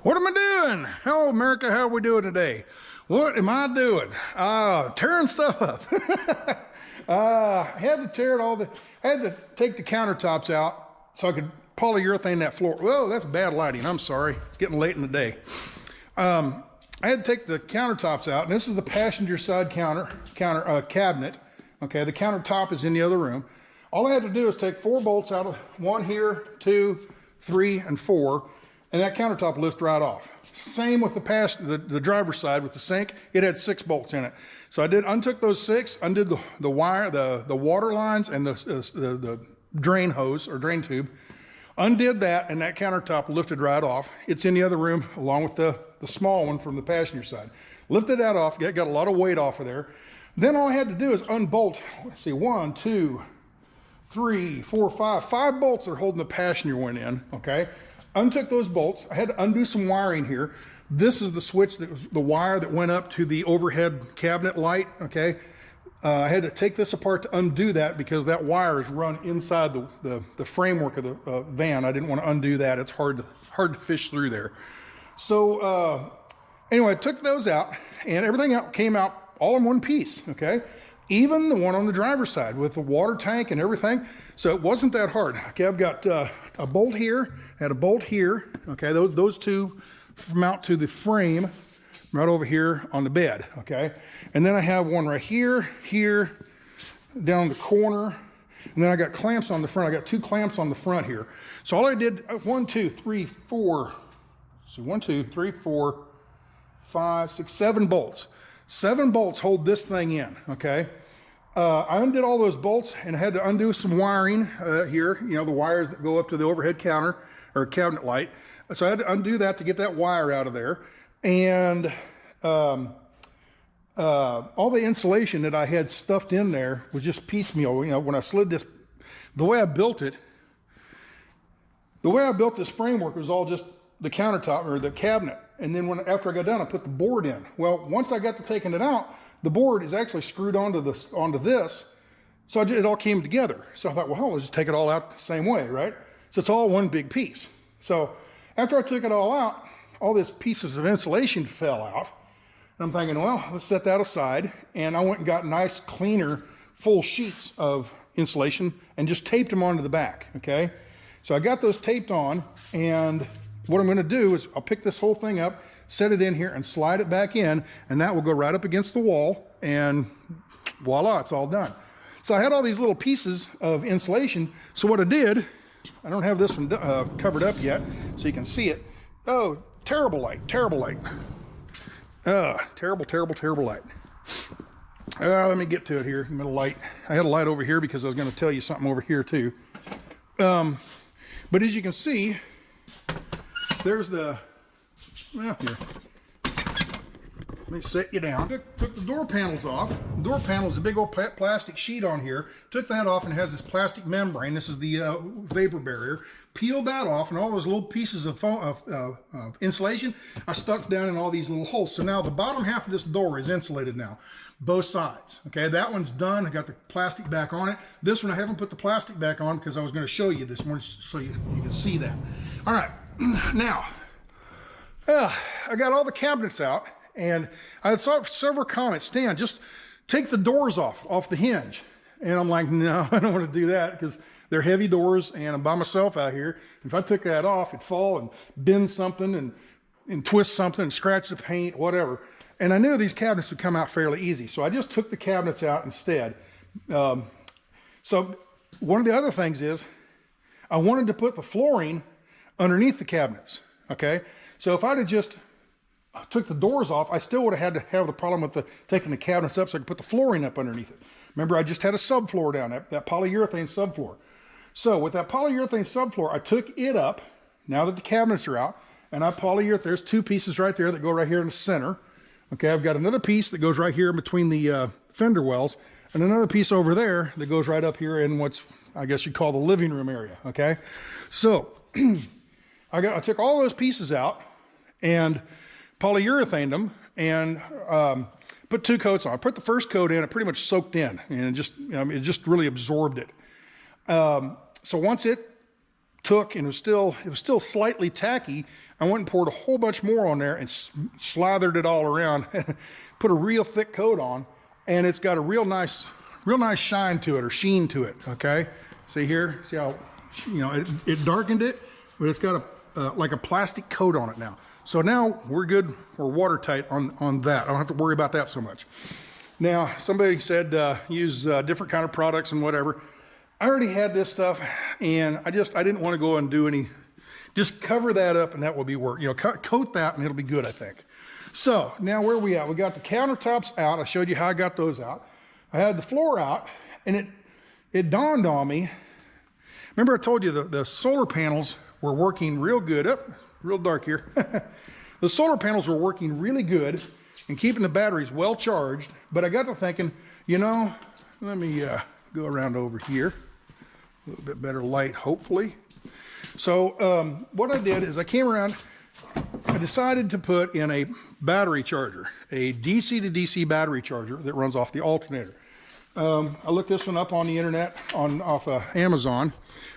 What am I doing? Hello, America. How are we doing today? What am I doing? Tearing stuff up. I had to tear it I had to take the countertops out so I could polyurethane that floor. Whoa, that's bad lighting. I'm sorry. It's getting late in the day. I had to take the countertops out, and this is the passenger side cabinet. Okay, the countertop is in the other room. All I had to do is take 4 bolts out of one here, 2, 3, and 4, and that countertop lift right off. Same with the driver's side with the sink. It had 6 bolts in it. So I untook those 6, undid the wire, the water lines, and the drain hose or drain tube. Undid that, and that countertop lifted right off. It's in the other room along with the small one from the passenger side. Lifted that off, got a lot of weight off of there. Then all I had to do is unbolt, let's see, 1, 2, 3, 4, 5. 5 bolts are holding the passenger one in, okay? Untook those bolts. I had to undo some wiring here. This is the switch, that was the wire that went up to the overhead cabinet light, okay? I had to take this apart to undo that because that wire is run inside the framework of the van. I didn't want to undo that. It's hard to fish through there. So anyway, I took those out, and everything came out all in one piece, okay? Even the one on the driver's side with the water tank and everything. So it wasn't that hard. Okay, I've got a bolt here, had a bolt here, okay? Those two mount to the frame right over here on the bed, okay? And then I have one right here, down the corner, and then I got clamps on the front. I got 2 clamps on the front here. So all I did, 1, 2, 3, 4, so 1, 2, 3, 4, 5, 6, 7 bolts. 7 bolts hold this thing in, okay? I undid all those bolts and I had to undo some wiring here, you know, the wires that go up to the overhead counter or cabinet light. So I had to undo that to get that wire out of there. And all the insulation that I had stuffed in there was just piecemeal. You know, when I slid this, the way I built this framework was all just the countertop or the cabinet. And then after I got done, I put the board in. Well, once I got to taking it out, the board is actually screwed onto this, so it all came together. So I thought, well, let's just take it all out the same way, right? So it's all one big piece. So after I took it all out, all these pieces of insulation fell out. And I'm thinking, well, let's set that aside. And I went and got nice, cleaner, full sheets of insulation and just taped them onto the back, okay? So I got those taped on, and what I'm gonna do is I'll pick this whole thing up, set it in here and slide it back in, and that will go right up against the wall, and voila, it's all done. So I had all these little pieces of insulation. So what I did, I don't have this one covered up yet so you can see it. Oh, terrible light, terrible light. Terrible light. Let me get to it here. Middle light. I had a light over here because I was going to tell you something over here too. But as you can see, there's the, well, here. Let me set you down. Took the door panels off. The door panel is a big old plastic sheet on here. Took that off, and it has this plastic membrane. This is the vapor barrier. Peeled that off, and all those little pieces of insulation I stuck down in all these little holes. So now the bottom half of this door is insulated now, both sides. Okay, that one's done. I got the plastic back on it. This one I haven't put the plastic back on because I was going to show you this morning so you can see that. All right, now I got all the cabinets out. And I had several comments, Stan, just take the doors off the hinge. And I'm like, no, I don't want to do that because they're heavy doors and I'm by myself out here. If I took that off, it'd fall and bend something and twist something and scratch the paint, whatever. And I knew these cabinets would come out fairly easy. So I just took the cabinets out instead. So one of the other things is I wanted to put the flooring underneath the cabinets, okay? So if I'd have just took the doors off, I still would have had to have the problem with taking the cabinets up so I could put the flooring up underneath it. Remember, I just had a subfloor down, that polyurethane subfloor. So with that polyurethane subfloor, I took it up, now that the cabinets are out, and I polyurethane, there's 2 pieces right there that go right here in the center. Okay, I've got another piece that goes right here between the fender wells, and another piece over there that goes right up here in what's, I guess you'd call the living room area, okay? So, I took all those pieces out, and polyurethaned them and put 2 coats on. I put the first coat in, it pretty much soaked in, and it just really absorbed it. So once it took, and it was still slightly tacky. I went and poured a whole bunch more on there and slathered it all around, put a real thick coat on, and it's got a real nice shine to it, or sheen to it. Okay, see here, see how, you know, it darkened it, but it's got like a plastic coat on it now. So now we're good, we're watertight on that. I don't have to worry about that so much. Now, somebody said use different kind of products and whatever. I already had this stuff, and I didn't want to go and do any, just cover that up and that will be work. You know, coat that and it'll be good, I think. So now where are we at? We got the countertops out. I showed you how I got those out. I had the floor out, and it dawned on me. Remember I told you the solar panels were working real good. Up, real dark here. The solar panels were working really good and keeping the batteries well charged. But I got to thinking, you know, let me go around over here. A little bit better light, hopefully. So what I did is I came around, I decided to put in a battery charger, a DC to DC battery charger that runs off the alternator. I looked this one up on the internet, off Amazon.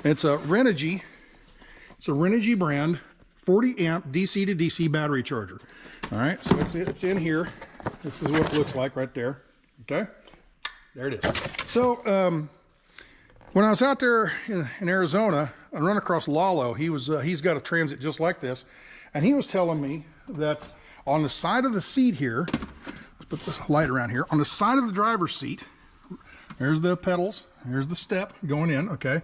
And it's a Removu. It's a Removu brand, 40 amp DC to DC battery charger. All right, so it's in here. This is what it looks like right there. Okay, there it is. So when I was out there in Arizona, I run across Lalo. He's got a Transit just like this, and he was telling me that on the side of the seat here, let's put the light around here, on the side of the driver's seat, there's the pedals, here's the step going in, okay?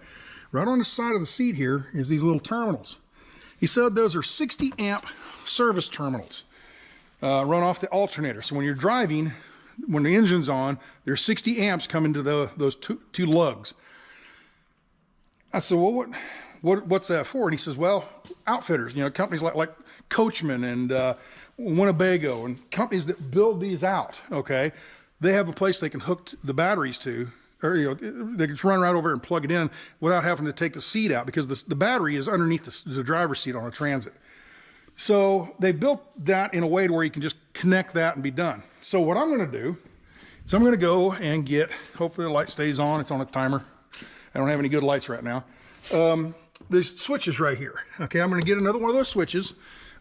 Right on the side of the seat here is these little terminals. He said those are 60 amp service terminals, run off the alternator. So when you're driving, when the engine's on, there's 60 amps coming to those two lugs. I said, well, what's that for? And he says, well, outfitters, you know, companies like Coachman and Winnebago and companies that build these out, okay? They have a place they can hook the batteries to, or, you know, they can just run right over and plug it in without having to take the seat out, because the battery is underneath the driver's seat on a Transit. So they built that in a way to where you can just connect that and be done. So what I'm going to do is I'm going to go and get, hopefully the light stays on, it's on a timer. I don't have any good lights right now. There's switches right here. Okay, I'm going to get another one of those switches.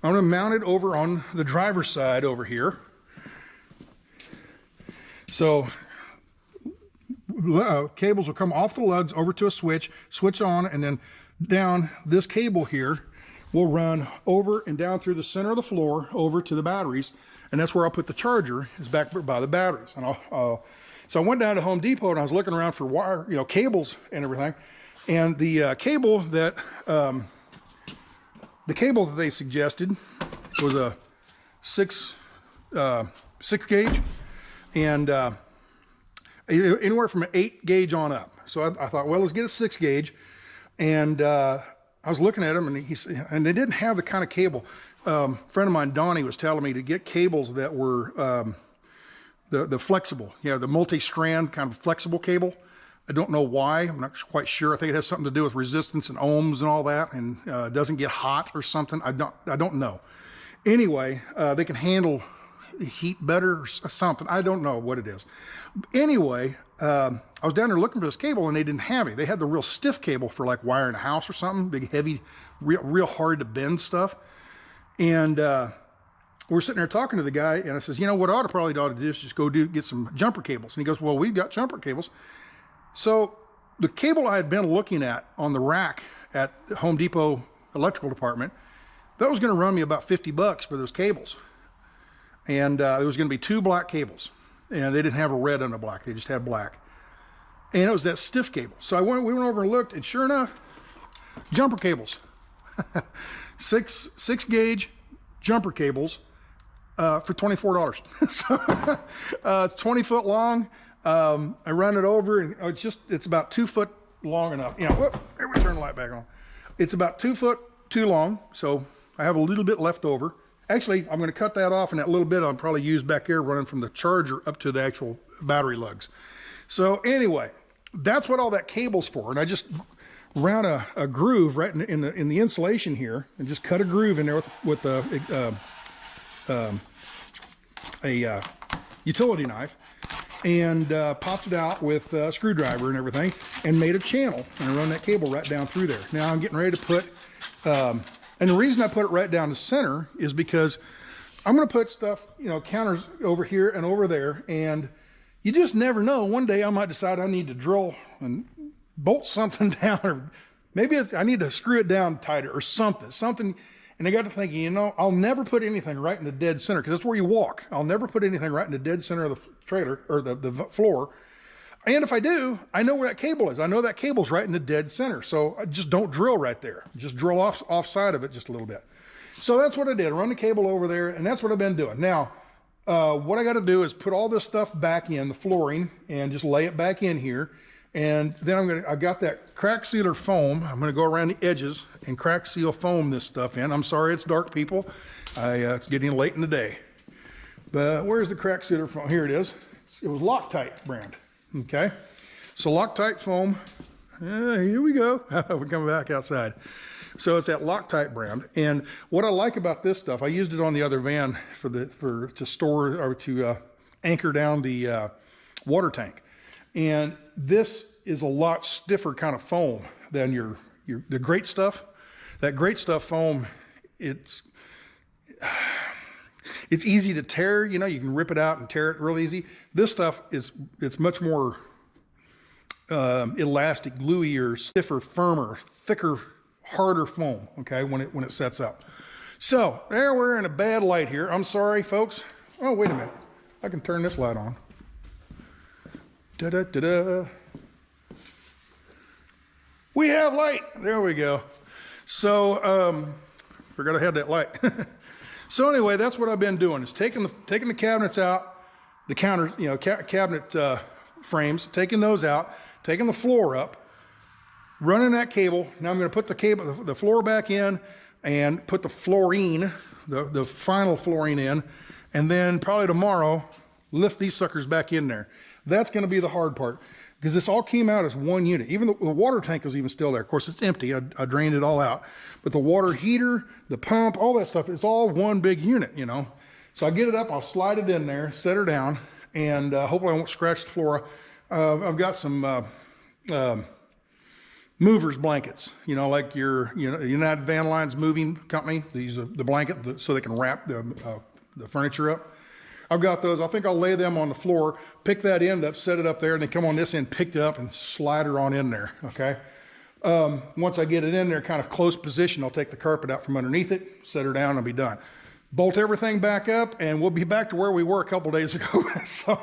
I'm going to mount it over on the driver's side over here. So cables will come off the lugs over to a switch on, and then down this cable here will run over and down through the center of the floor over to the batteries, and that's where I'll put the charger, is back by the batteries. And so I went down to Home Depot and I was looking around for wire, you know, cables and everything, and the cable that they suggested was a 6 gauge, and anywhere from an 8 gauge on up. So I thought, well, let's get a 6 gauge. And I was looking at them, and they didn't have the kind of cable. A friend of mine, Donnie, was telling me to get cables that were the flexible, you know, the multi-strand kind of flexible cable. I don't know why. I'm not quite sure. I think it has something to do with resistance and ohms and all that, and it doesn't get hot or something. I don't know. Anyway, they can handle heat better or something. I don't know what it is. Anyway, I was down there looking for this cable, and they didn't have it. They had the real stiff cable for like wiring a house or something, big, heavy, real hard to bend stuff. And we're sitting there talking to the guy, and I says, you know, what I probably ought to do is just go get some jumper cables. And he goes, well, we've got jumper cables. So the cable I had been looking at on the rack at the Home Depot electrical department, that was going to run me about $50 for those cables. And there was going to be 2 black cables, and they didn't have a red and a black. They just had black. And it was that stiff cable. So we went over and looked, and sure enough, jumper cables, 6 gauge jumper cables for $24. So it's 20 foot long. I run it over, and it's about 2 foot long enough. You know, whoop, here we turn the light back on. It's about 2 foot too long, so I have a little bit left over. Actually, I'm going to cut that off, and that little bit I'll probably use back here running from the charger up to the actual battery lugs. So anyway, that's what all that cable's for. And I just ran a groove right in the insulation here, and just cut a groove in there with a utility knife. and popped it out with a screwdriver and everything, and made a channel, and I run that cable right down through there. Now I'm getting ready to put, and the reason I put it right down the center is because I'm going to put stuff, you know, counters over here and over there, and you just never know. One day I might decide I need to drill and bolt something down, or maybe I need to screw it down tighter or something. And I got to thinking, you know, I'll never put anything right in the dead center, because that's where you walk. I'll never put anything right in the dead center of the trailer or the floor. And if I do, I know where that cable is. I know that cable's right in the dead center. So I just don't drill right there. Just drill offside of it just a little bit. So that's what I did. Run the cable over there, and that's what I've been doing. Now, what I got to do is put all this stuff back in, the flooring, and just lay it back in here. And then I got that crack sealer foam. I'm going to go around the edges and crack seal foam this stuff in. I'm sorry it's dark, people. It's getting late in the day. But where's the crack sealer foam? Here it is. It was Loctite brand. Okay. So Loctite foam. Here we go. We're coming back outside. So it's that Loctite brand. And what I like about this stuff, I used it on the other van to store or to anchor down the water tank. And this is a lot stiffer kind of foam than the Great Stuff. That Great Stuff foam, it's easy to tear. You know, you can rip it out and tear it real easy. This stuff it's much more elastic, gluier, stiffer, firmer, thicker, harder foam. Okay, when it sets up. So there, we're in a bad light here. I'm sorry, folks. Oh, wait a minute. I can turn this light on. Da-da-da-da. We have light. There we go. So, forgot I had that light. So anyway, that's what I've been doing, is taking the cabinets out, the counters, you know, cabinet frames, taking those out, taking the floor up, running that cable. Now I'm going to put the floor back in and put the flooring, the final flooring in, and then probably tomorrow lift these suckers back in there. That's going to be the hard part, because this all came out as one unit. Even the water tank was even still there. Of course, it's empty. I drained it all out. But the water heater, the pump, all that stuff, it's all one big unit, you know. So I get it up, I'll slide it in there, set her down, and hopefully I won't scratch the floor. I've got some movers blankets, you know, like your United Van Lines moving company. These are the blanket so they can wrap the furniture up. I've got those. I think I'll lay them on the floor, pick that end up, set it up there, and then come on this end, pick it up, and slide her on in there, okay? Once I get it in there, kind of close position, I'll take the carpet out from underneath it, set her down, and I'll be done. Bolt everything back up, and we'll be back to where we were a couple days ago. So,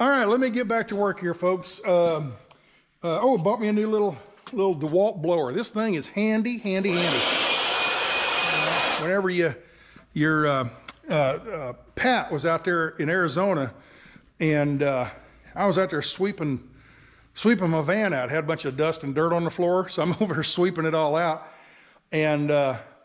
all right, let me get back to work here, folks. Bought me a new little DeWalt blower. This thing is handy. Whenever your Pat was out there in Arizona, and I was out there sweeping my van out. Had a bunch of dust and dirt on the floor, so I'm over here sweeping it all out. And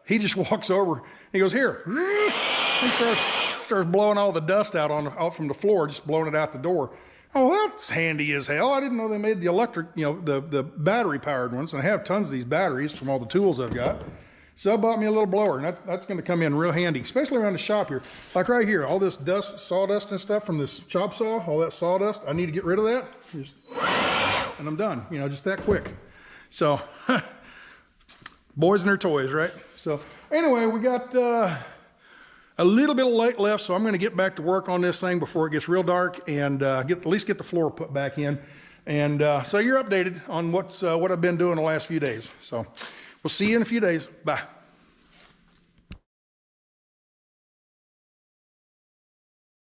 he just walks over. He goes, "Here." He starts blowing all the dust out from the floor, just blowing it out the door. Oh, that's handy as hell. I didn't know they made the electric, you know, the battery powered ones. And I have tons of these batteries from all the tools I've got. So I bought me a little blower, and that's going to come in real handy, especially around the shop here. Like right here, all this dust, sawdust and stuff from this chop saw, all that sawdust, I need to get rid of that. And I'm done, you know, just that quick. So, boys and their toys, right? So anyway, we got a little bit of light left, so I'm going to get back to work on this thing before it gets real dark, and at least get the floor put back in. And so you're updated on what I've been doing the last few days. So we'll see you in a few days. Bye.